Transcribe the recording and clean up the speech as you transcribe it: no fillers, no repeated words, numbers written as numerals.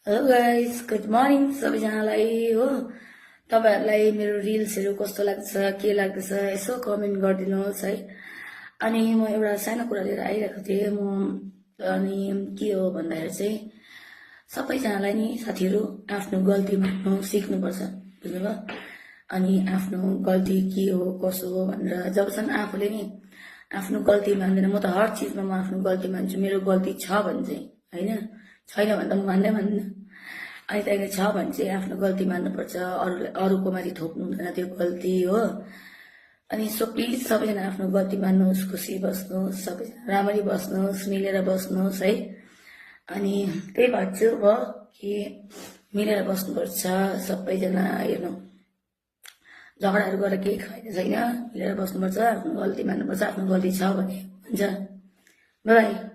Hello guys, good morning सबैजनालाई हो। तपाईँहरूलाई मेरो रिल्सहरू कस्तो लाग्छ, के लाग्दैछ यसो कमेन्ट गरिदिनुहोस् है। अनि म एउटा सानो कुरा लिएर आइरहेको थिएँ अनि के हो भन्दाखेरि चाहिँ सबैजनालाई नि साथीहरू आफ्नो गल्ती मान्नु सिक्नुपर्छ, बुझ्नुभयो। अनि आफ्नो गल्ती के हो कसो हो भनेर जबसम्म आफूले नि आफ्नो गल्ती मान्दैन, म त हर चिजमा म आफ्नो गल्ती मान्छु। मेरो गल्ती छ भने चाहिँ होइन, छैन भने त म मान्दै मान्दिनँ। अनि त्यहाँदेखि छ भने चाहिँ आफ्नो गल्ती मान्नुपर्छ, अरूको माथि थोप्नु हुँदैन त्यो गल्ती हो। अनि सो प्लिज सबैजना आफ्नो गल्ती मान्नुहोस्, खुसी बस्नुहोस्, सबैजना राम्ररी बस्नुहोस्, मिलेर बस्नुहोस् है। अनि त्यही भन्छु म कि मिलेर बस्नुपर्छ सबैजना। हेर्नु, झगडाहरू गरेर केही फाइदा छैन, मिलेर बस्नुपर्छ, आफ्नो गल्ती मान्नुपर्छ। आफ्नो गल्ती छ भने हुन्छ। बाई।